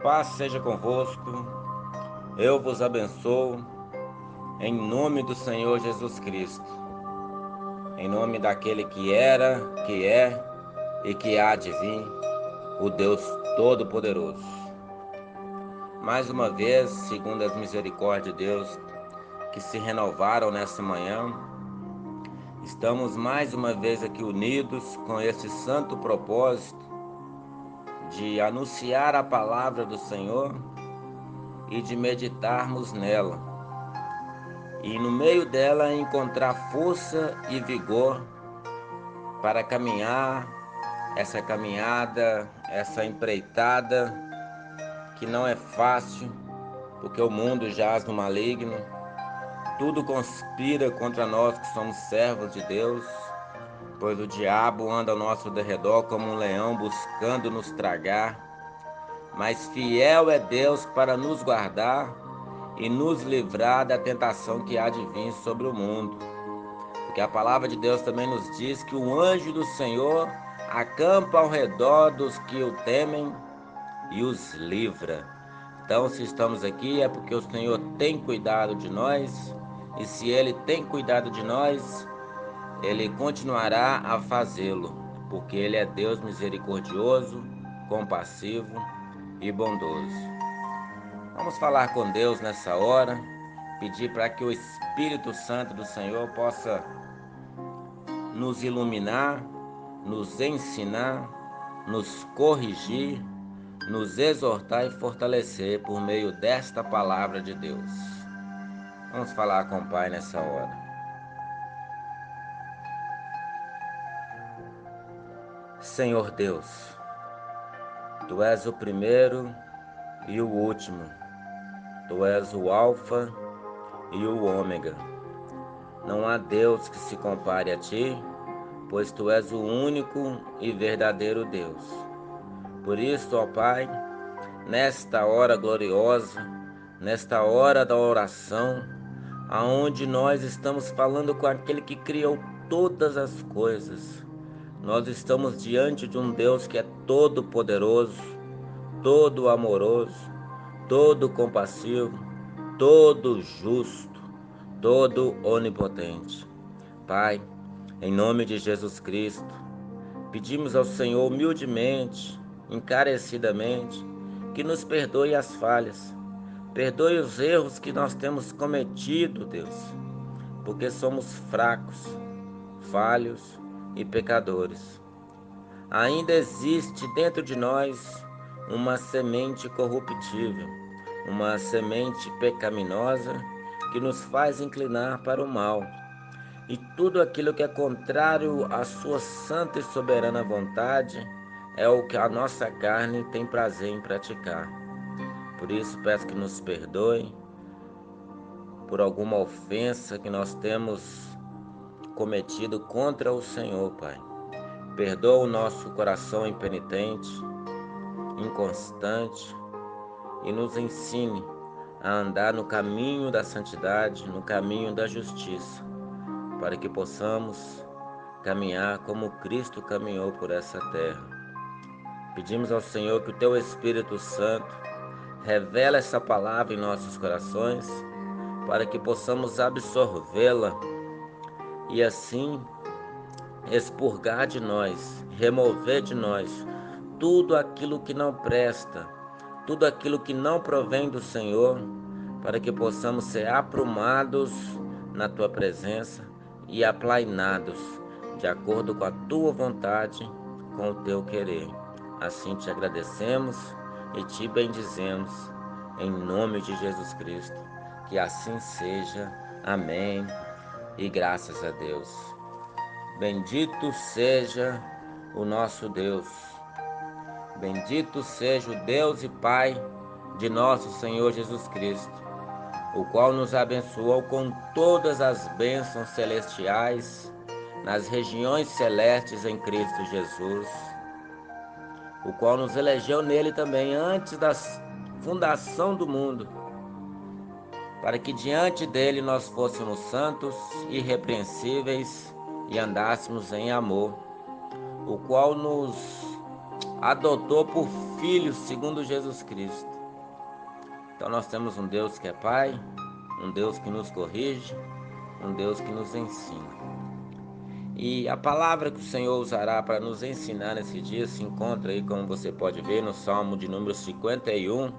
Paz seja convosco, eu vos abençoo, em nome do Senhor Jesus Cristo, em nome daquele que era, que é e que há de vir, o Deus Todo-Poderoso. Mais uma vez, segundo as misericórdias de Deus, que se renovaram nessa manhã, estamos mais uma vez aqui unidos com esse santo propósito de anunciar a palavra do Senhor e de meditarmos nela, e no meio dela encontrar força e vigor para caminhar essa caminhada, essa empreitada que não é fácil, porque o mundo jaz no maligno, tudo conspira contra nós que somos servos de Deus, pois o diabo anda ao nosso derredor como um leão buscando nos tragar, mas fiel é Deus para nos guardar e nos livrar da tentação que há de vir sobre o mundo. Porque a palavra de Deus também nos diz que o anjo do Senhor acampa ao redor dos que o temem e os livra. Então, se estamos aqui é porque o Senhor tem cuidado de nós, e se Ele tem cuidado de nós, Ele continuará a fazê-lo, porque Ele é Deus misericordioso, compassivo e bondoso. Vamos falar com Deus nessa hora, pedir para que o Espírito Santo do Senhor possa nos iluminar, nos ensinar, nos corrigir, nos exortar e fortalecer por meio desta palavra de Deus. Vamos falar com o Pai nessa hora. Senhor Deus, Tu és o primeiro e o último, Tu és o Alfa e o Ômega. Não há Deus que se compare a Ti, pois Tu és o único e verdadeiro Deus. Por isso, ó Pai, nesta hora gloriosa, nesta hora da oração, aonde nós estamos falando com aquele que criou todas as coisas, nós estamos diante de um Deus que é todo poderoso, todo amoroso, todo compassivo, todo justo, todo onipotente. Pai, em nome de Jesus Cristo, pedimos ao Senhor humildemente, encarecidamente, que nos perdoe as falhas, perdoe os erros que nós temos cometido, Deus, porque somos fracos, falhos e pecadores. Ainda existe dentro de nós uma semente corruptível, uma semente pecaminosa que nos faz inclinar para o mal. E tudo aquilo que é contrário à sua santa e soberana vontade é o que a nossa carne tem prazer em praticar. Por isso peço que nos perdoe por alguma ofensa que nós temos cometido contra o Senhor, Pai. Perdoa o nosso coração impenitente, inconstante, e nos ensine a andar no caminho da santidade, no caminho da justiça, para que possamos caminhar como Cristo caminhou por essa terra. Pedimos ao Senhor que o Teu Espírito Santo revele essa palavra em nossos corações, para que possamos absorvê-la e assim expurgar de nós, remover de nós tudo aquilo que não presta, tudo aquilo que não provém do Senhor, para que possamos ser aprumados na Tua presença e aplainados de acordo com a Tua vontade, com o Teu querer. Assim te agradecemos e te bendizemos, em nome de Jesus Cristo. Que assim seja. Amém. E graças a Deus. Bendito seja o nosso Deus. Bendito seja o Deus e Pai de nosso Senhor Jesus Cristo, o qual nos abençoou com todas as bênçãos celestiais nas regiões celestes em Cristo Jesus, o qual nos elegeu nele também antes da fundação do mundo, para que diante dele nós fôssemos santos, irrepreensíveis e andássemos em amor, o qual nos adotou por filhos segundo Jesus Cristo. Então nós temos um Deus que é Pai, um Deus que nos corrige, um Deus que nos ensina. E a palavra que o Senhor usará para nos ensinar nesse dia se encontra aí, como você pode ver, no Salmo de número 51.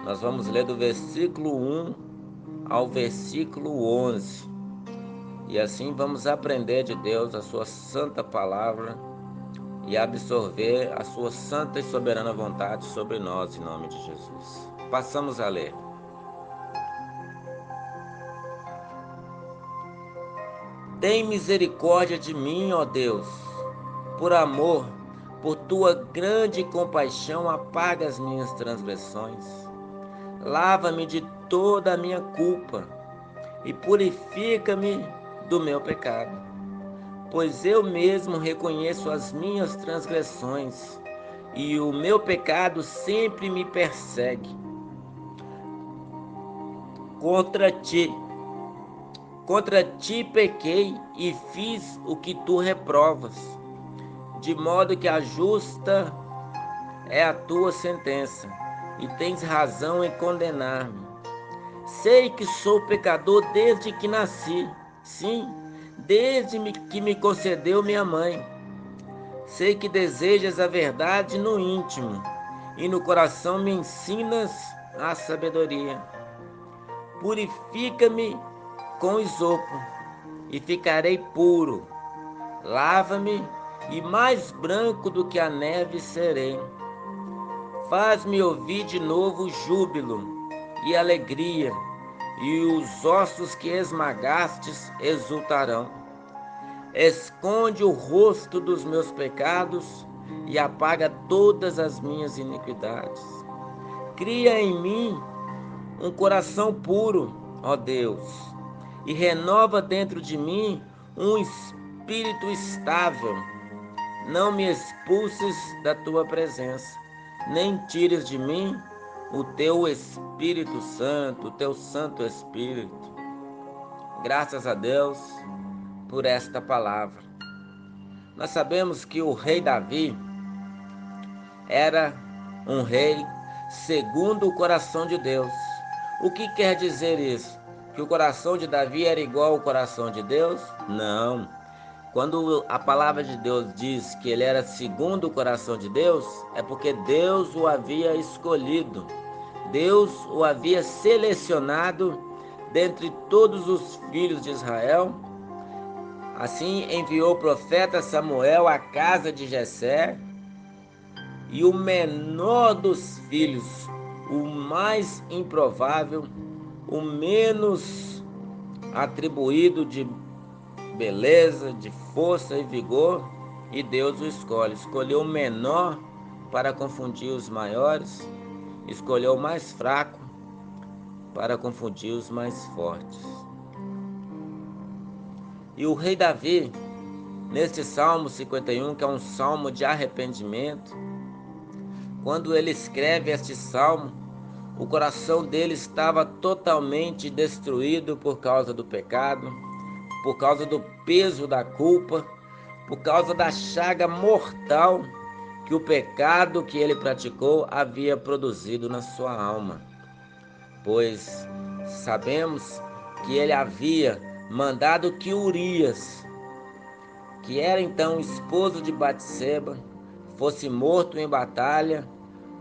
Nós vamos ler do versículo 1 ao versículo 11. E assim vamos aprender de Deus a sua santa palavra e absorver a sua santa e soberana vontade sobre nós, em nome de Jesus. Passamos a ler. Tem misericórdia de mim, ó Deus, por amor, por tua grande compaixão, apaga as minhas transgressões. Lava-me de toda a minha culpa e purifica-me do meu pecado, pois eu mesmo reconheço as minhas transgressões e o meu pecado sempre me persegue. Contra ti pequei e fiz o que tu reprovas, de modo que a justa é a tua sentença, e tens razão em condenar-me. Sei que sou pecador desde que nasci, sim, desde que me concedeu minha mãe. Sei que desejas a verdade no íntimo, e no coração me ensinas a sabedoria. Purifica-me com isopo, e ficarei puro. Lava-me, e mais branco do que a neve serei. Faz-me ouvir de novo júbilo e alegria, e os ossos que esmagastes exultarão. Esconde o rosto dos meus pecados e apaga todas as minhas iniquidades. Cria em mim um coração puro, ó Deus, e renova dentro de mim um espírito estável. Não me expulses da tua presença, nem tires de mim o teu Espírito Santo, o teu Santo Espírito. Graças a Deus por esta palavra. Nós sabemos que o rei Davi era um rei segundo o coração de Deus. O que quer dizer isso? Que o coração de Davi era igual ao coração de Deus? Não. Quando a palavra de Deus diz que ele era segundo o coração de Deus, é porque Deus o havia escolhido. Deus o havia selecionado dentre todos os filhos de Israel. Assim enviou o profeta Samuel à casa de Jessé, e o menor dos filhos, o mais improvável, o menos atribuído de beleza, de força e vigor, e Deus o escolhe. Escolheu o menor para confundir os maiores, escolheu o mais fraco para confundir os mais fortes. E o rei Davi, neste Salmo 51, que é um salmo de arrependimento, quando ele escreve este salmo, o coração dele estava totalmente destruído por causa do pecado, por causa do peso da culpa, por causa da chaga mortal que o pecado que ele praticou havia produzido na sua alma. Pois sabemos que ele havia mandado que Urias, que era então esposo de Batseba, fosse morto em batalha,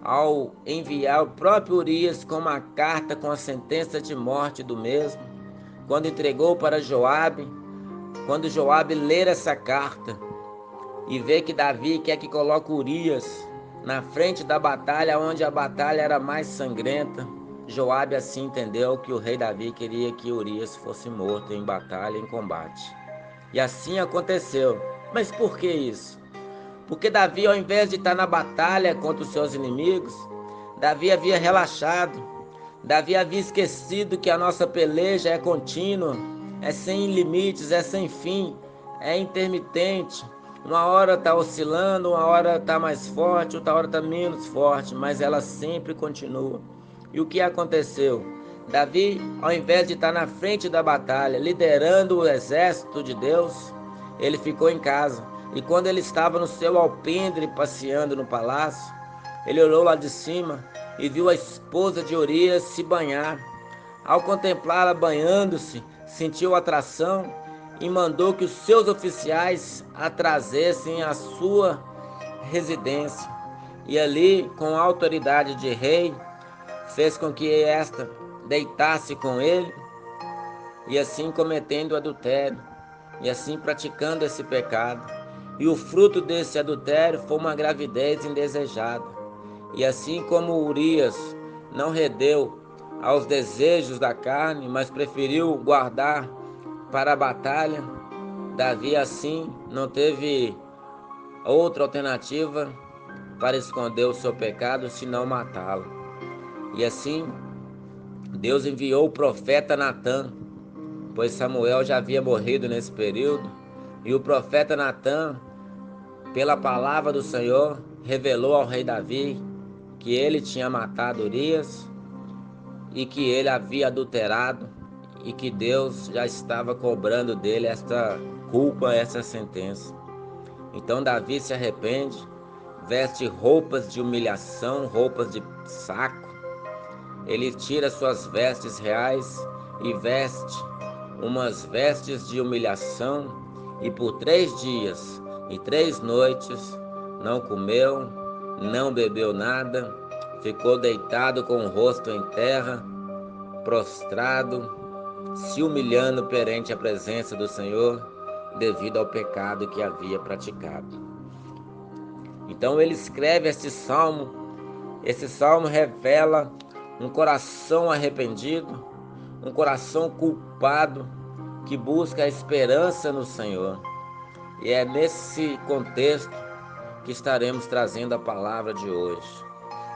ao enviar o próprio Urias com uma carta com a sentença de morte do mesmo. Quando entregou para Joabe, quando Joabe ler essa carta e ver que Davi quer que coloque Urias na frente da batalha, onde a batalha era mais sangrenta, Joabe assim entendeu que o rei Davi queria que Urias fosse morto em batalha, em combate. E assim aconteceu. Mas por que isso? Porque Davi, ao invés de estar na batalha contra os seus inimigos, Davi havia relaxado. Davi havia esquecido que a nossa peleja é contínua, é sem limites, é sem fim, é intermitente. Uma hora está oscilando, uma hora está mais forte, outra hora está menos forte, mas ela sempre continua. E o que aconteceu? Davi, ao invés de estar na frente da batalha, liderando o exército de Deus, ele ficou em casa. E quando ele estava no seu alpendre passeando no palácio, ele olhou lá de cima e viu a esposa de Urias se banhar. Ao contemplá-la banhando-se, sentiu atração e mandou que os seus oficiais a trazessem à sua residência. E ali, com a autoridade de rei, fez com que esta deitasse com ele, e assim cometendo adultério, e assim praticando esse pecado. E o fruto desse adultério foi uma gravidez indesejada. E assim como Urias não redeu aos desejos da carne, mas preferiu guardar para a batalha, Davi assim não teve outra alternativa para esconder o seu pecado, senão matá-lo. E assim Deus enviou o profeta Natã, pois Samuel já havia morrido nesse período, e o profeta Natã, pela palavra do Senhor, revelou ao rei Davi que ele tinha matado Urias e que ele havia adulterado e que Deus já estava cobrando dele esta culpa, essa sentença. Então Davi se arrepende, veste roupas de humilhação, roupas de saco. Ele tira suas vestes reais e veste umas vestes de humilhação, e por 3 dias e 3 noites não comeu, não bebeu nada, ficou deitado com o rosto em terra, prostrado, se humilhando perante a presença do Senhor, devido ao pecado que havia praticado. Então ele escreve este salmo revela um coração arrependido, um coração culpado, que busca a esperança no Senhor. E é nesse contexto que estaremos trazendo a palavra de hoje.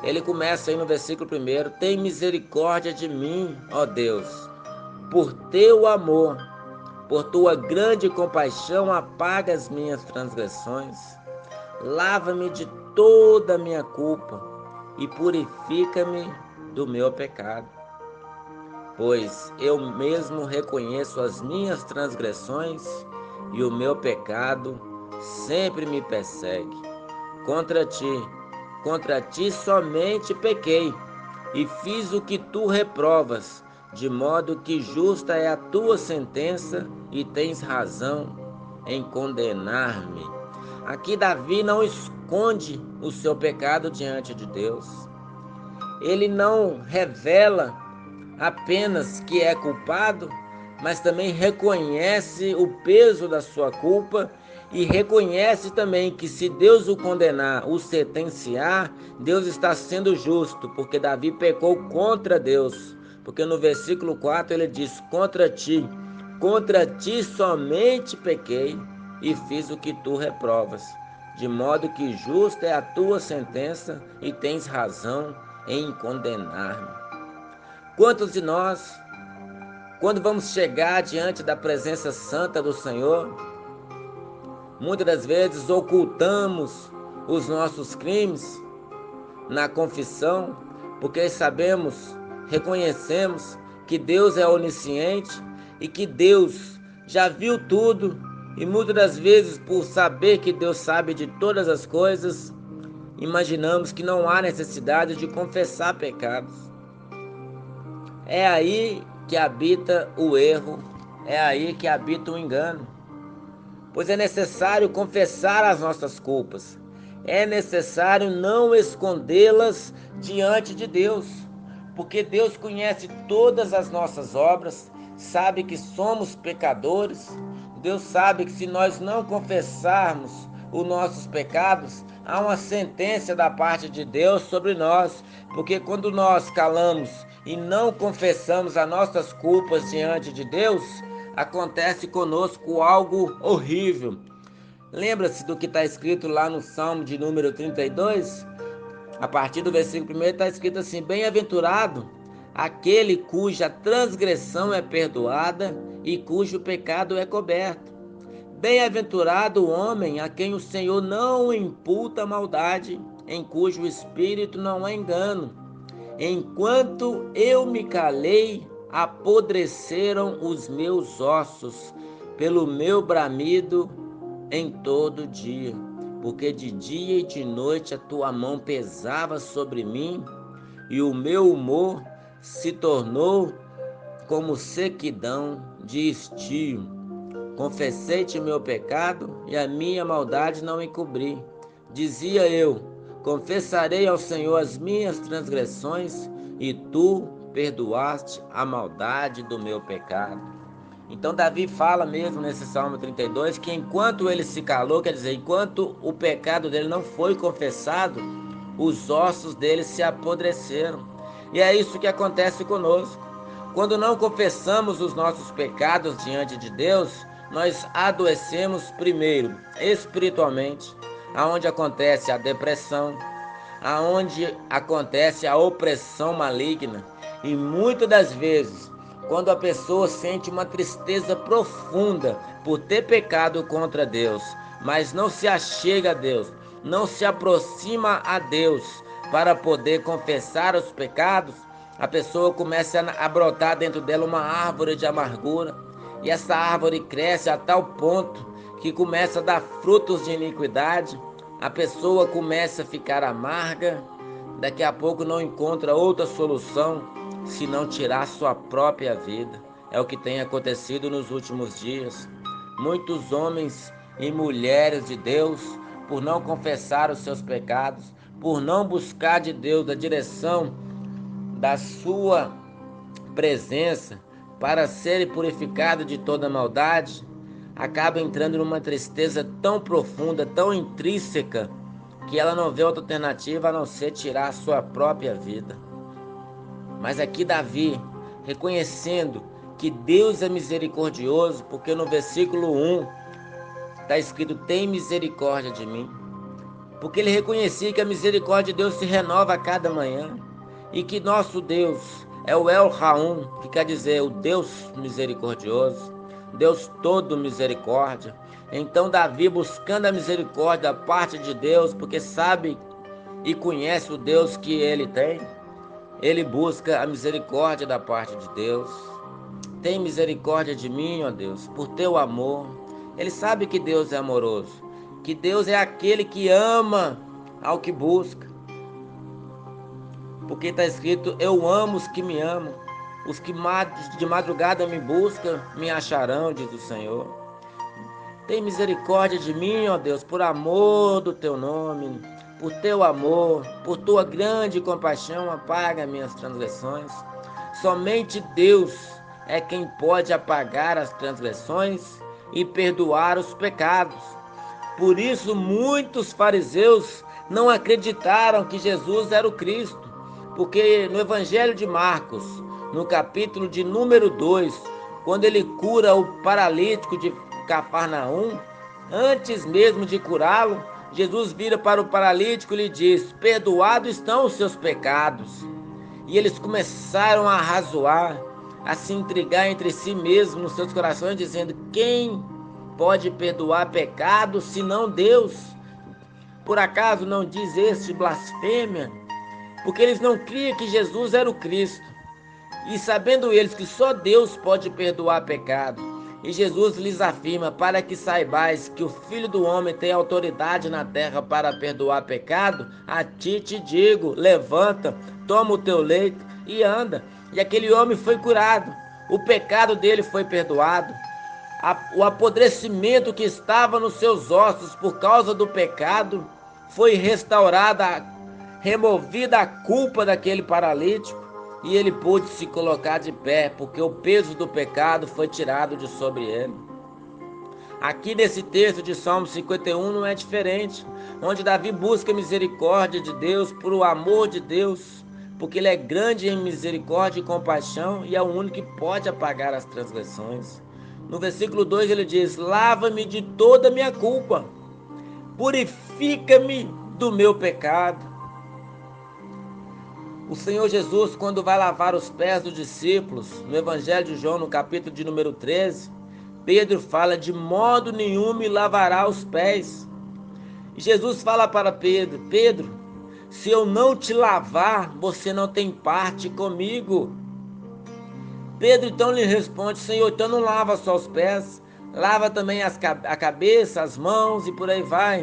Ele começa aí no versículo 1: tem misericórdia de mim, ó Deus, por teu amor, por tua grande compaixão, apaga as minhas transgressões, lava-me de toda a minha culpa e purifica-me do meu pecado. Pois eu mesmo reconheço as minhas transgressões e o meu pecado sempre me persegue. Contra ti somente pequei e fiz o que tu reprovas, de modo que justa é a tua sentença e tens razão em condenar-me. Aqui Davi não esconde o seu pecado diante de Deus. Ele não revela apenas que é culpado, mas também reconhece o peso da sua culpa e reconhece também que se Deus o condenar, o sentenciar, Deus está sendo justo, porque Davi pecou contra Deus. Porque no versículo 4 ele diz: contra ti somente pequei e fiz o que tu reprovas, de modo que justa é a tua sentença e tens razão em condenar-me. Quantos de nós, quando vamos chegar diante da presença santa do Senhor, muitas das vezes ocultamos os nossos crimes na confissão, porque reconhecemos que Deus é onisciente e que Deus já viu tudo, e muitas das vezes, por saber que Deus sabe de todas as coisas, imaginamos que não há necessidade de confessar pecados. É aí que habita o erro, é aí que habita o engano. Pois é necessário confessar as nossas culpas, é necessário não escondê-las diante de Deus, porque Deus conhece todas as nossas obras, sabe que somos pecadores. Deus sabe que se nós não confessarmos os nossos pecados, há uma sentença da parte de Deus sobre nós, porque quando nós calamos e não confessamos as nossas culpas diante de Deus, acontece conosco algo horrível. Lembra-se do que está escrito lá no Salmo de número 32? A partir do versículo 1 está escrito assim: bem-aventurado aquele cuja transgressão é perdoada e cujo pecado é coberto. Bem-aventurado o homem a quem o Senhor não imputa maldade, em cujo espírito não há engano. Enquanto eu me calei, apodreceram os meus ossos, pelo meu bramido em todo dia, porque de dia e de noite a tua mão pesava sobre mim, e o meu humor se tornou como sequidão de estio. Confessei-te o meu pecado, e a minha maldade não encobri. Dizia eu: confessarei ao Senhor as minhas transgressões, e tu perdoaste a maldade do meu pecado. Então Davi fala mesmo nesse Salmo 32 que enquanto ele se calou, quer dizer, enquanto o pecado dele não foi confessado, os ossos dele se apodreceram. E é isso que acontece conosco. Quando não confessamos os nossos pecados diante de Deus, nós adoecemos primeiro espiritualmente, aonde acontece a depressão, aonde acontece a opressão maligna, e muitas das vezes, quando a pessoa sente uma tristeza profunda por ter pecado contra Deus, mas não se achega a Deus, não se aproxima a Deus para poder confessar os pecados, a pessoa começa a brotar dentro dela uma árvore de amargura, e essa árvore cresce a tal ponto que começa a dar frutos de iniquidade. A pessoa começa a ficar amarga, daqui a pouco não encontra outra solução se não tirar sua própria vida. É o que tem acontecido nos últimos dias. Muitos homens e mulheres de Deus, por não confessar os seus pecados, por não buscar de Deus a direção da sua presença para serem purificados de toda maldade, acaba entrando numa tristeza tão profunda, tão intrínseca, que ela não vê outra alternativa a não ser tirar a sua própria vida. Mas aqui Davi, reconhecendo que Deus é misericordioso, porque no versículo 1 está escrito: tem misericórdia de mim. Porque ele reconhecia que a misericórdia de Deus se renova a cada manhã, e que nosso Deus é o El Raum, que quer dizer o Deus misericordioso, Deus todo misericórdia. Então Davi, buscando a misericórdia da parte de Deus, porque sabe e conhece o Deus que ele tem, ele busca a misericórdia da parte de Deus. Tem misericórdia de mim, ó Deus, por teu amor. Ele sabe que Deus é amoroso, que Deus é aquele que ama ao que busca. Porque está escrito: eu amo os que me amam, os que de madrugada me buscam, me acharão, diz o Senhor. Tem misericórdia de mim, ó Deus, por amor do teu nome, por teu amor, por tua grande compaixão, apaga minhas transgressões. Somente Deus é quem pode apagar as transgressões e perdoar os pecados. Por isso, muitos fariseus não acreditaram que Jesus era o Cristo, porque no Evangelho de Marcos, no capítulo de número 2, quando ele cura o paralítico de Cafarnaum, antes mesmo de curá-lo, Jesus vira para o paralítico e lhe diz: perdoados estão os seus pecados. E eles começaram a arrazoar, a se intrigar entre si mesmos nos seus corações, dizendo: quem pode perdoar pecados senão Deus? Por acaso não diz este blasfêmia? Porque eles não criam que Jesus era o Cristo. E sabendo eles que só Deus pode perdoar pecado, e Jesus lhes afirma: para que saibais que o Filho do Homem tem autoridade na terra para perdoar pecado, a ti te digo, levanta, toma o teu leito e anda. E aquele homem foi curado, o pecado dele foi perdoado. O apodrecimento que estava nos seus ossos por causa do pecado foi restaurado, removida a culpa daquele paralítico, e ele pôde se colocar de pé, porque o peso do pecado foi tirado de sobre ele. Aqui nesse texto de Salmo 51 não é diferente, onde Davi busca a misericórdia de Deus por o amor de Deus, porque ele é grande em misericórdia e compaixão e é o único que pode apagar as transgressões. No versículo 2 ele diz: lava-me de toda a minha culpa, purifica-me do meu pecado. O Senhor Jesus, quando vai lavar os pés dos discípulos, no Evangelho de João, no capítulo de número 13, Pedro fala: de modo nenhum me lavará os pés. E Jesus fala para Pedro: Pedro, se eu não te lavar, você não tem parte comigo. Pedro então lhe responde: Senhor, então não lava só os pés, lava também a cabeça, as mãos e por aí vai.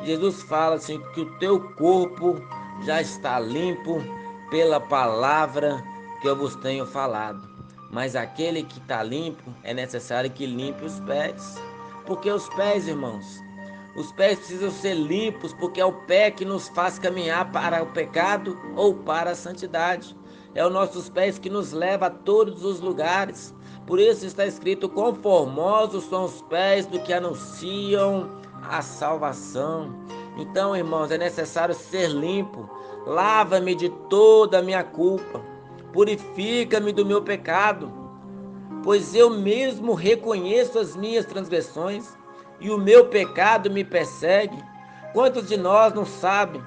Jesus fala assim que o teu corpo já está limpo pela palavra que eu vos tenho falado. Mas aquele que está limpo, é necessário que limpe os pés. Porque os pés, irmãos, os pés precisam ser limpos, porque é o pé que nos faz caminhar para o pecado ou para a santidade. É os nossos pés que nos leva a todos os lugares. Por isso está escrito: quão formosos são os pés do que anunciam a salvação. Então, irmãos, é necessário ser limpo. Lava-me de toda a minha culpa. Purifica-me do meu pecado, pois eu mesmo reconheço as minhas transgressões e o meu pecado me persegue. Quantos de nós não sabem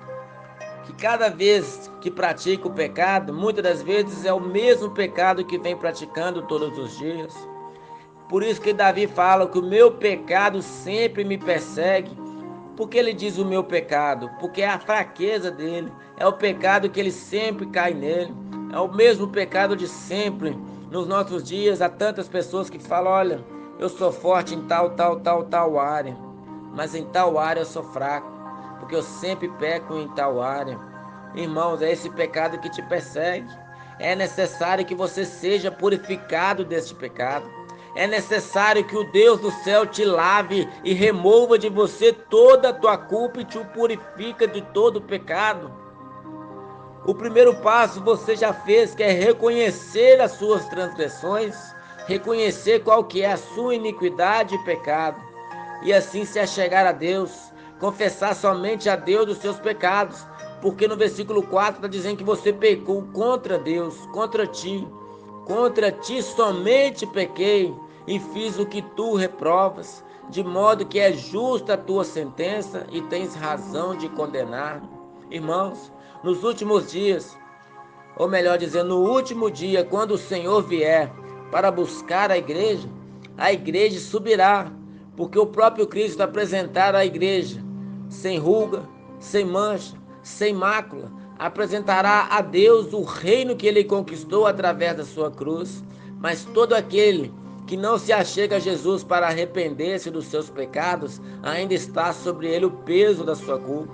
que cada vez que pratica o pecado, muitas das vezes é o mesmo pecado que vem praticando todos os dias? Por isso que Davi fala que o meu pecado sempre me persegue. Por que ele diz o meu pecado? Porque é a fraqueza dele, é o pecado que ele sempre cai nele, é o mesmo pecado de sempre. Nos nossos dias há tantas pessoas que falam: olha, eu sou forte em tal área, mas em tal área eu sou fraco, porque eu sempre peco em tal área. Irmãos, é esse pecado que te persegue. É necessário que você seja purificado deste pecado. É necessário que o Deus do céu te lave e remova de você toda a tua culpa e te purifica de todo o pecado. O primeiro passo você já fez, que é reconhecer as suas transgressões, reconhecer qual que é a sua iniquidade e pecado, e assim se achegar a Deus, confessar somente a Deus os seus pecados, porque no versículo 4 está dizendo que você pecou contra Deus, contra ti somente pequei e fiz o que tu reprovas, de modo que é justa a tua sentença e tens razão de condenar. Irmãos, nos últimos dias, ou melhor dizendo, no último dia, quando o Senhor vier para buscar a igreja subirá, porque o próprio Cristo apresentará a igreja sem ruga, sem mancha, sem mácula, apresentará a Deus o reino que ele conquistou através da sua cruz. Mas todo aquele que não se achega a Jesus para arrepender-se dos seus pecados, ainda está sobre ele o peso da sua culpa,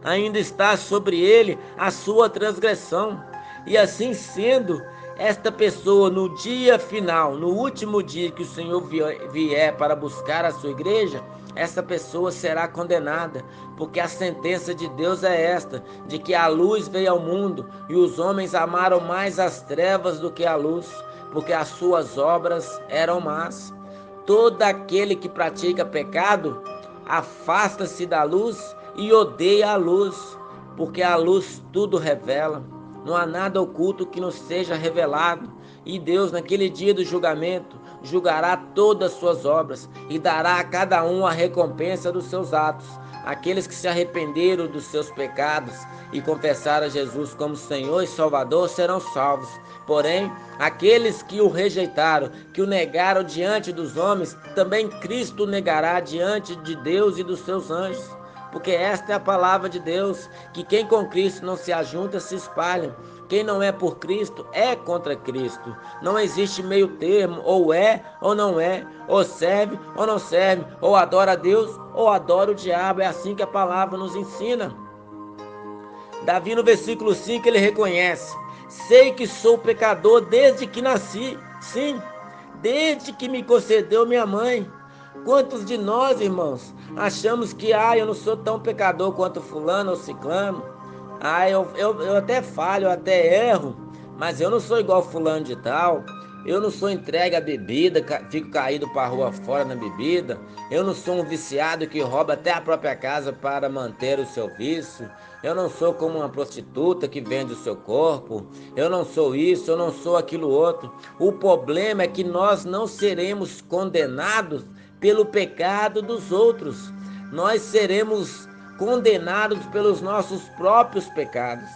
ainda está sobre ele a sua transgressão. E assim sendo, esta pessoa no dia final, no último dia que o Senhor vier para buscar a sua igreja, essa pessoa será condenada, porque a sentença de Deus é esta, de que a luz veio ao mundo e os homens amaram mais as trevas do que a luz, porque as suas obras eram más. Todo aquele que pratica pecado afasta-se da luz e odeia a luz, porque a luz tudo revela. Não há nada oculto que não seja revelado. E Deus, naquele dia do julgamento, julgará todas as suas obras e dará a cada um a recompensa dos seus atos. Aqueles que se arrependeram dos seus pecados e confessaram a Jesus como Senhor e Salvador serão salvos. Porém, aqueles que o rejeitaram, que o negaram diante dos homens, também Cristo negará diante de Deus e dos seus anjos. Porque esta é a palavra de Deus, que quem com Cristo não se ajunta, se espalha. Quem não é por Cristo é contra Cristo. Não existe meio termo, ou é ou não é, ou serve ou não serve, ou adora a Deus ou adora o diabo. É assim que a palavra nos ensina. Davi no versículo 5 ele reconhece: sei que sou pecador desde que nasci, sim, desde que me concedeu minha mãe. Quantos de nós, irmãos, achamos que eu não sou tão pecador quanto fulano ou ciclano? Eu até falho, eu até erro, mas eu não sou igual fulano de tal. Eu não sou entregue à bebida, fico caído para a rua fora na bebida. Eu não sou um viciado que rouba até a própria casa para manter o seu vício. Eu não sou como uma prostituta que vende o seu corpo. Eu não sou isso, eu não sou aquilo outro. O problema é que nós não seremos condenados pelo pecado dos outros. Nós seremos condenados pelos nossos próprios pecados.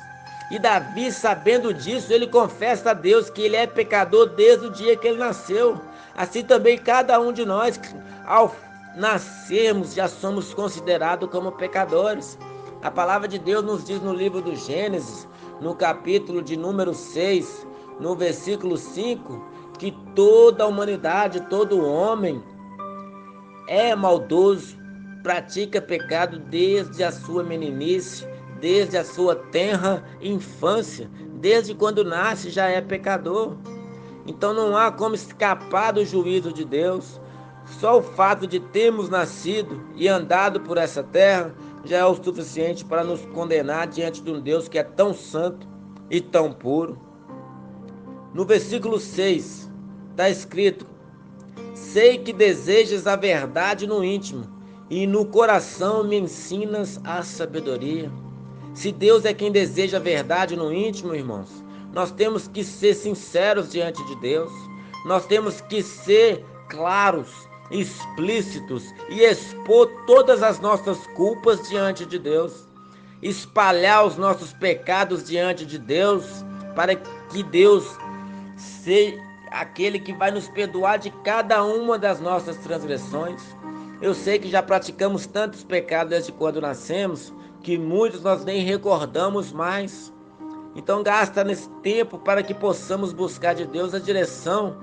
E Davi, sabendo disso, ele confessa a Deus que ele é pecador desde o dia que ele nasceu. Assim também cada um de nós, ao nascermos, já somos considerados como pecadores. A palavra de Deus nos diz no livro do Gênesis, no capítulo de número 6, no versículo 5, que toda a humanidade, todo homem, é maldoso, pratica pecado desde a sua meninice, desde a sua tenra infância, desde quando nasce já é pecador. Então não há como escapar do juízo de Deus. Só o fato de termos nascido e andado por essa terra já é o suficiente para nos condenar diante de um Deus que é tão santo e tão puro. No versículo 6 está escrito: sei que desejas a verdade no íntimo, e no coração me ensinas a sabedoria. Se Deus é quem deseja a verdade no íntimo, irmãos, nós temos que ser sinceros diante de Deus. Nós temos que ser claros, explícitos e expor todas as nossas culpas diante de Deus. Espalhar os nossos pecados diante de Deus, para que Deus seja aquele que vai nos perdoar de cada uma das nossas transgressões. Eu sei que já praticamos tantos pecados desde quando nascemos, que muitos nós nem recordamos mais. Então gasta nesse tempo para que possamos buscar de Deus a direção,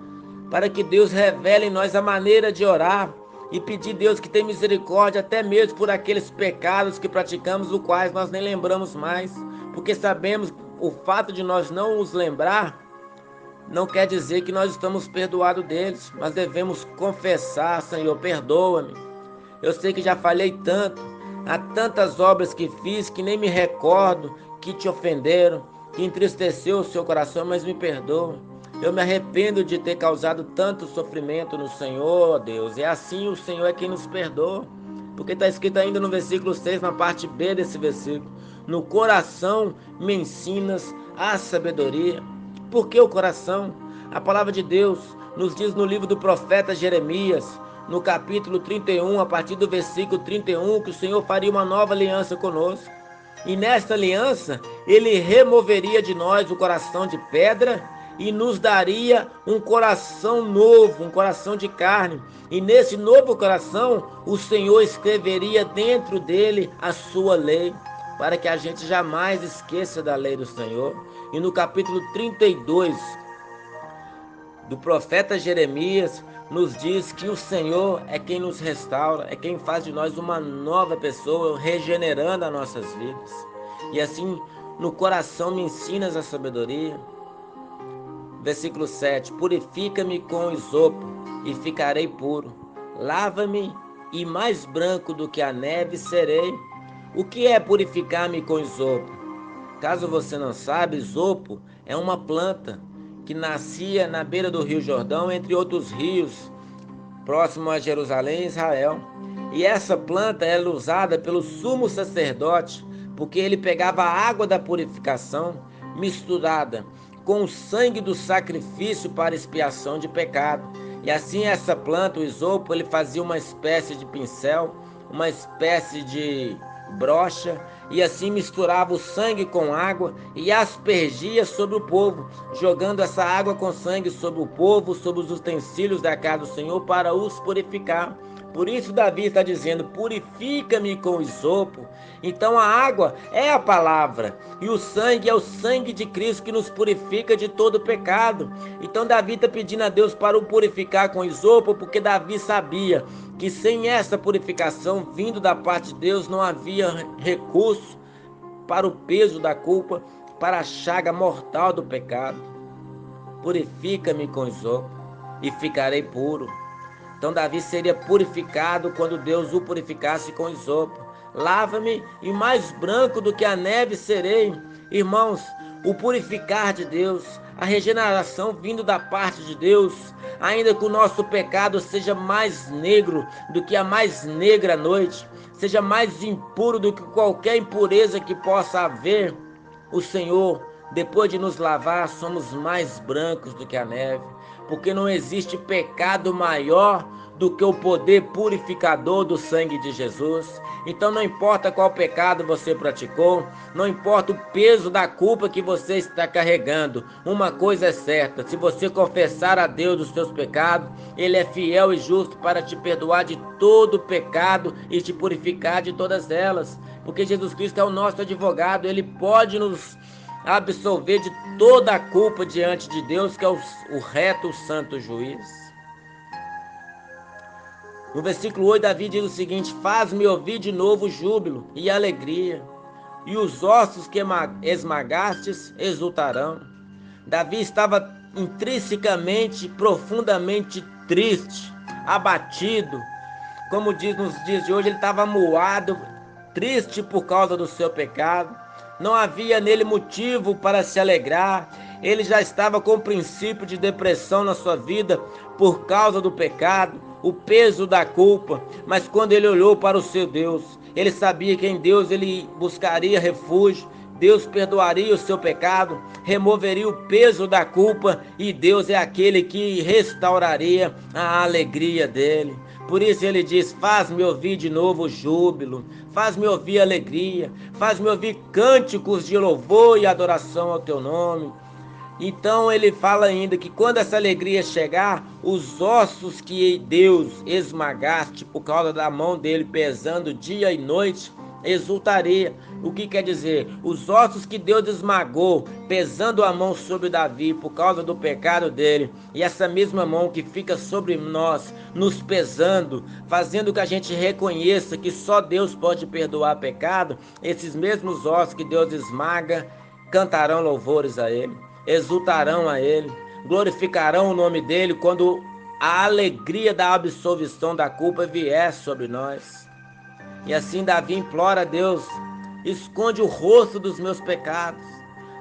para que Deus revele em nós a maneira de orar e pedir a Deus que tenha misericórdia até mesmo por aqueles pecados que praticamos, os quais nós nem lembramos mais, porque sabemos o fato de nós não os lembrar não quer dizer que nós estamos perdoados deles, mas devemos confessar: Senhor, perdoa-me. Eu sei que já falhei tanto, há tantas obras que fiz que nem me recordo, que te ofenderam, que entristeceu o seu coração, mas me perdoa. Eu me arrependo de ter causado tanto sofrimento no Senhor, Deus. E assim o Senhor é quem nos perdoa, porque está escrito ainda no versículo 6, na parte B desse versículo: no coração me ensinas a sabedoria. Por que o coração? A palavra de Deus nos diz no livro do profeta Jeremias, no capítulo 31, a partir do versículo 31, que o Senhor faria uma nova aliança conosco. E nesta aliança, Ele removeria de nós o coração de pedra e nos daria um coração novo, um coração de carne. E nesse novo coração, o Senhor escreveria dentro dele a sua lei, para que a gente jamais esqueça da lei do Senhor. E no capítulo 32 do profeta Jeremias, nos diz que o Senhor é quem nos restaura, é quem faz de nós uma nova pessoa, regenerando as nossas vidas. E assim, no coração me ensinas a sabedoria. Versículo 7: purifica-me com isopo e ficarei puro. Lava-me e mais branco do que a neve serei. O que é purificar-me com isopo? Caso você não saiba, isopo é uma planta que nascia na beira do Rio Jordão, entre outros rios, próximo a Jerusalém e Israel. E essa planta era usada pelo sumo sacerdote, porque ele pegava a água da purificação misturada com o sangue do sacrifício para expiação de pecado. E assim essa planta, o isopo, ele fazia uma espécie de pincel, uma espécie de brocha, e assim misturava o sangue com água e aspergia sobre o povo, jogando essa água com sangue sobre o povo, sobre os utensílios da casa do Senhor, para os purificar. Por isso Davi está dizendo: purifica-me com isopo. Então a água é a palavra, e o sangue é o sangue de Cristo que nos purifica de todo pecado. Então Davi está pedindo a Deus para o purificar com isopo, porque Davi sabia que sem essa purificação vindo da parte de Deus não havia recurso para o peso da culpa, para a chaga mortal do pecado. Purifica-me com isopo e ficarei puro. Então Davi seria purificado quando Deus o purificasse com isopo. Lava-me e mais branco do que a neve serei. Irmãos, o purificar de Deus, a regeneração vindo da parte de Deus, ainda que o nosso pecado seja mais negro do que a mais negra noite, seja mais impuro do que qualquer impureza que possa haver, o Senhor, depois de nos lavar, somos mais brancos do que a neve, porque não existe pecado maior do que o poder purificador do sangue de Jesus. Então não importa qual pecado você praticou, não importa o peso da culpa que você está carregando, uma coisa é certa: se você confessar a Deus os seus pecados, Ele é fiel e justo para te perdoar de todo pecado e te purificar de todas elas, porque Jesus Cristo é o nosso advogado. Ele pode nos absolver de toda a culpa diante de Deus, que é o reto, o santo juiz. No versículo 8, Davi diz o seguinte: faz-me ouvir de novo júbilo e alegria, e os ossos que esmagastes exultarão. Davi estava intrinsecamente, profundamente triste, abatido. Como diz nos dias de hoje, ele estava moado, triste por causa do seu pecado. Não havia nele motivo para se alegrar. Ele já estava com o princípio de depressão na sua vida por causa do pecado, o peso da culpa. Mas quando ele olhou para o seu Deus, ele sabia que em Deus ele buscaria refúgio. Deus perdoaria o seu pecado, removeria o peso da culpa, e Deus é aquele que restauraria a alegria dele. Por isso ele diz: faz-me ouvir de novo júbilo, faz-me ouvir alegria, faz-me ouvir cânticos de louvor e adoração ao teu nome. Então ele fala ainda que quando essa alegria chegar, os ossos que Deus esmagaste por causa da mão dele pesando dia e noite, exultaria. O que quer dizer? Os ossos que Deus esmagou, pesando a mão sobre Davi por causa do pecado dele, e essa mesma mão que fica sobre nós, nos pesando, fazendo que a gente reconheça que só Deus pode perdoar pecado, esses mesmos ossos que Deus esmaga, cantarão louvores a ele, exultarão a ele, glorificarão o nome dele quando a alegria da absolvição da culpa vier sobre nós. E assim Davi implora a Deus: esconde o rosto dos meus pecados,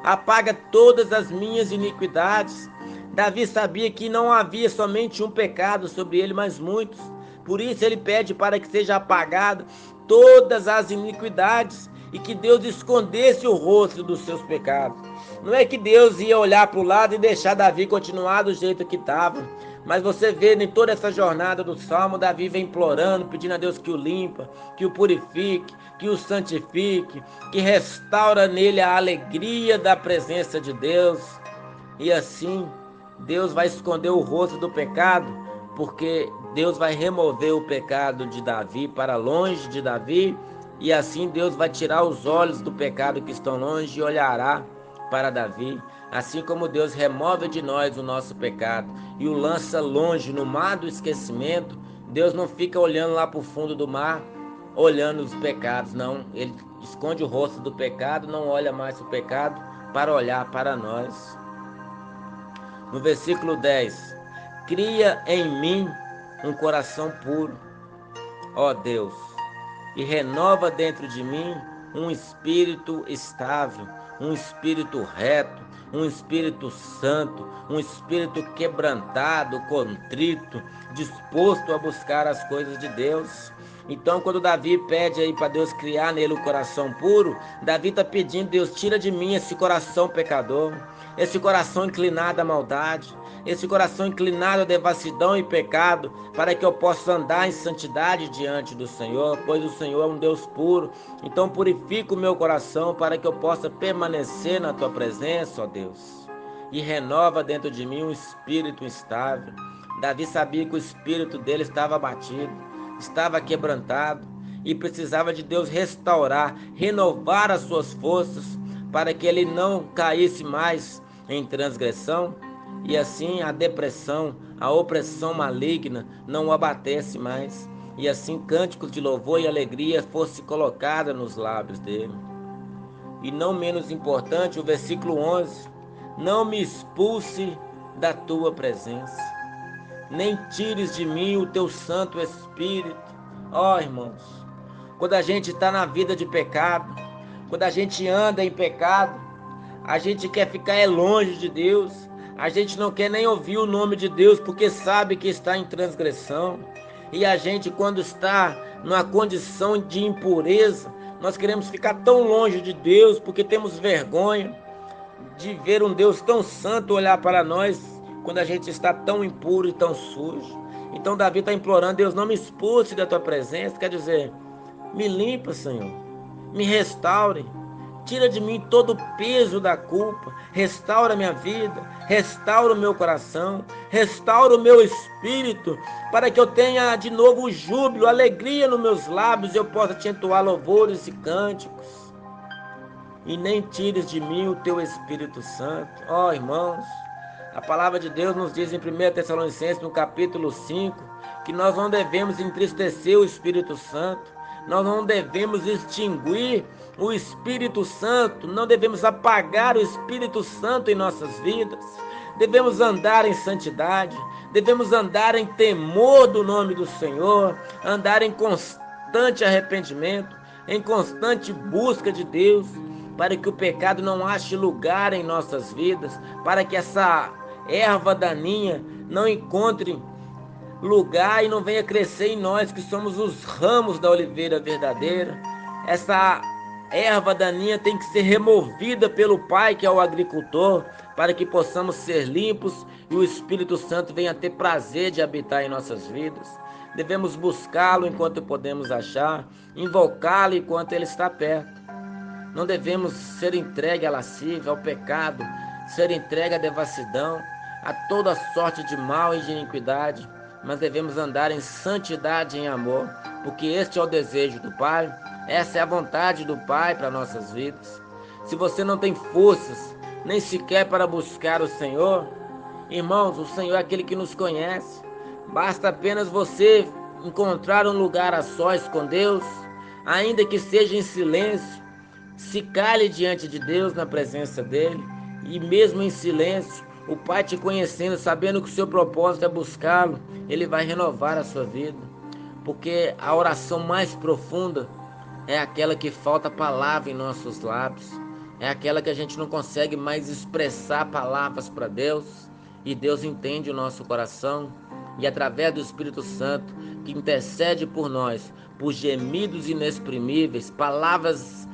apaga todas as minhas iniquidades. Davi sabia que não havia somente um pecado sobre ele, mas muitos. Por isso ele pede para que seja apagado todas as iniquidades e que Deus escondesse o rosto dos seus pecados. Não é que Deus ia olhar para o lado e deixar Davi continuar do jeito que estava. Mas você vê em toda essa jornada do Salmo, Davi vem implorando, pedindo a Deus que o limpa, que o purifique, que o santifique, que restaura nele a alegria da presença de Deus. E assim, Deus vai esconder o rosto do pecado, porque Deus vai remover o pecado de Davi para longe de Davi, e assim Deus vai tirar os olhos do pecado que estão longe e olhará para Davi. Assim como Deus remove de nós o nosso pecado e o lança longe no mar do esquecimento, Deus não fica olhando lá para o fundo do mar, olhando os pecados, não. Ele esconde o rosto do pecado, não olha mais o pecado para olhar para nós. No versículo 10, cria em mim um coração puro, ó Deus, e renova dentro de mim um espírito estável, um espírito reto, um espírito santo, um espírito quebrantado, contrito, disposto a buscar as coisas de Deus. Então, quando Davi pede aí para Deus criar nele um coração puro, Davi está pedindo: Deus, tira de mim esse coração pecador, esse coração inclinado à maldade, esse coração inclinado à devassidão e pecado, para que eu possa andar em santidade diante do Senhor, pois o Senhor é um Deus puro. Então purifica o meu coração para que eu possa permanecer na tua presença, ó Deus, e renova dentro de mim um espírito estável. Davi sabia que o espírito dele estava abatido, estava quebrantado, e precisava de Deus restaurar, renovar as suas forças, para que ele não caísse mais em transgressão, e assim a depressão, a opressão maligna não o abatesse mais, e assim cânticos de louvor e alegria fossem colocados nos lábios dele. E não menos importante, o versículo 11: não me expulse da tua presença, nem tires de mim o teu Santo Espírito. Ó irmãos, quando a gente está na vida de pecado, quando a gente anda em pecado, a gente quer ficar longe de Deus, a gente não quer nem ouvir o nome de Deus, porque sabe que está em transgressão. E a gente, quando está numa condição de impureza, nós queremos ficar tão longe de Deus, porque temos vergonha de ver um Deus tão santo olhar para nós, quando a gente está tão impuro e tão sujo. Então Davi está implorando: Deus, não me expulse da tua presença, quer dizer, me limpa, Senhor, me restaure, tira de mim todo o peso da culpa, restaura minha vida, restaura o meu coração, restaura o meu espírito, para que eu tenha de novo o júbilo, a alegria nos meus lábios, e eu possa te entoar louvores e cânticos. E nem tires de mim o teu Espírito Santo. Ó irmãos, A palavra de Deus nos diz em 1 Tessalonicenses, no capítulo 5, que nós não devemos entristecer o Espírito Santo, nós não devemos extinguir o Espírito Santo, não devemos apagar o Espírito Santo em nossas vidas. Devemos andar em santidade, devemos andar em temor do nome do Senhor, andar em constante arrependimento, em constante busca de Deus, para que o pecado não ache lugar em nossas vidas, para que essa erva daninha não encontre lugar e não venha crescer em nós, que somos os ramos da oliveira verdadeira. Essa erva daninha tem que ser removida pelo Pai, que é o agricultor, para que possamos ser limpos e o Espírito Santo venha ter prazer de habitar em nossas vidas. Devemos buscá-lo enquanto podemos achar, invocá-lo enquanto ele está perto. Não devemos ser entregue à lascívia, ao pecado, ser entregue à devassidão, a toda sorte de mal e de iniquidade, mas devemos andar em santidade e em amor, porque este é o desejo do Pai, essa é a vontade do Pai para nossas vidas. Se você não tem forças, nem sequer para buscar o Senhor, irmãos, o Senhor é aquele que nos conhece. Basta apenas você encontrar um lugar a sós com Deus, ainda que seja em silêncio, se cale diante de Deus, na presença dele, e mesmo em silêncio, o Pai te conhecendo, sabendo que o seu propósito é buscá-lo, ele vai renovar a sua vida, porque a oração mais profunda é aquela que falta palavra em nossos lábios, é aquela que a gente não consegue mais expressar palavras para Deus, e Deus entende o nosso coração, e através do Espírito Santo, que intercede por nós, por gemidos inexprimíveis, palavras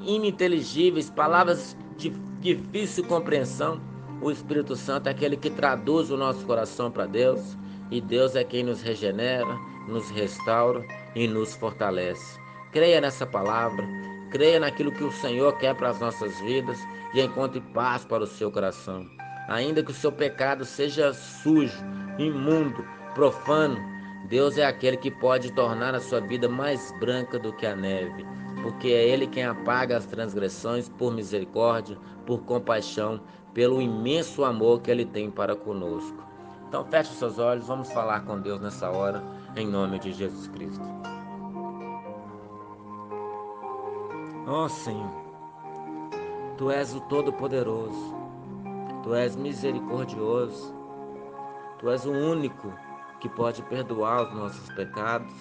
ininteligíveis, palavras de difícil compreensão, o Espírito Santo é aquele que traduz o nosso coração para Deus, e Deus é quem nos regenera, nos restaura e nos fortalece. Creia nessa palavra, creia naquilo que o Senhor quer para as nossas vidas e encontre paz para o seu coração. Ainda que o seu pecado seja sujo, imundo, profano, Deus é aquele que pode tornar a sua vida mais branca do que a neve, porque é Ele quem apaga as transgressões por misericórdia, por compaixão, pelo imenso amor que Ele tem para conosco. Então feche os seus olhos, vamos falar com Deus nessa hora, em nome de Jesus Cristo. Ó Senhor, Tu és o Todo-Poderoso, Tu és misericordioso, Tu és o único que pode perdoar os nossos pecados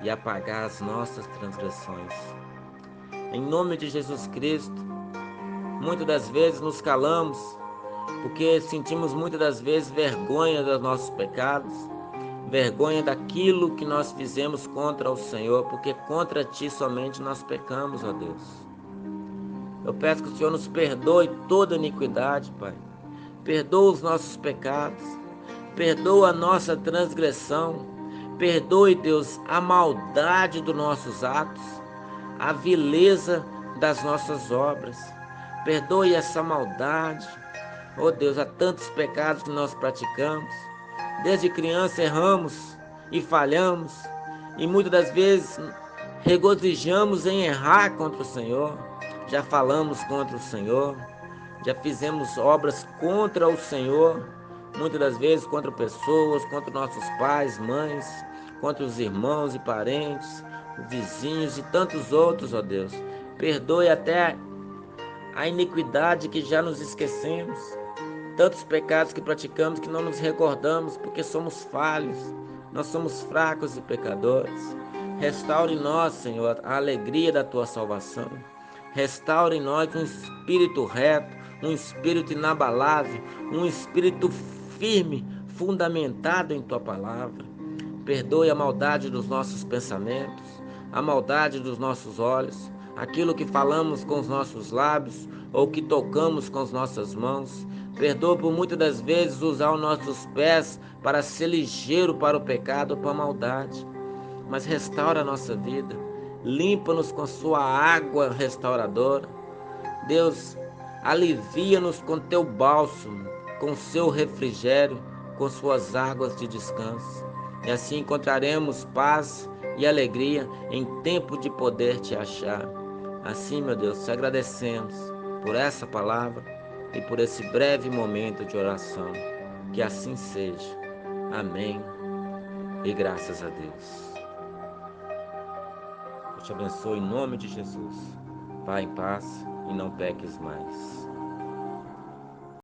e apagar as nossas transgressões. Em nome de Jesus Cristo, muitas das vezes nos calamos, porque sentimos muitas das vezes vergonha dos nossos pecados, vergonha daquilo que nós fizemos contra o Senhor, porque contra Ti somente nós pecamos, ó Deus. Eu peço que o Senhor nos perdoe toda iniquidade, Pai. Perdoa os nossos pecados, perdoa a nossa transgressão, perdoe, Deus, a maldade dos nossos atos, a vileza das nossas obras. Perdoe essa maldade. Oh Deus, há tantos pecados que nós praticamos. Desde criança erramos e falhamos, e muitas das vezes regozijamos em errar contra o Senhor. Já falamos contra o Senhor, já fizemos obras contra o Senhor, muitas das vezes contra pessoas, contra nossos pais, mães, contra os irmãos e parentes, vizinhos e tantos outros, ó Deus. Perdoe até a iniquidade que já nos esquecemos, tantos pecados que praticamos que não nos recordamos, porque somos falhos, nós somos fracos e pecadores. Restaure em nós, Senhor, a alegria da Tua salvação. Restaure em nós um espírito reto, um espírito inabalável, um espírito firme, fundamentado em Tua palavra. Perdoe a maldade dos nossos pensamentos, a maldade dos nossos olhos, aquilo que falamos com os nossos lábios ou que tocamos com as nossas mãos. Perdoa por muitas das vezes usar os nossos pés para ser ligeiro para o pecado ou para a maldade. Mas restaura a nossa vida, limpa-nos com sua água restauradora. Deus, alivia-nos com teu bálsamo, com seu refrigério, com suas águas de descanso. E assim encontraremos paz e alegria em tempo de poder te achar. Assim, meu Deus, te agradecemos por essa palavra, e por esse breve momento de oração. Que assim seja. Amém. E graças a Deus. Deus te abençoe em nome de Jesus. Vá em paz e não peques mais.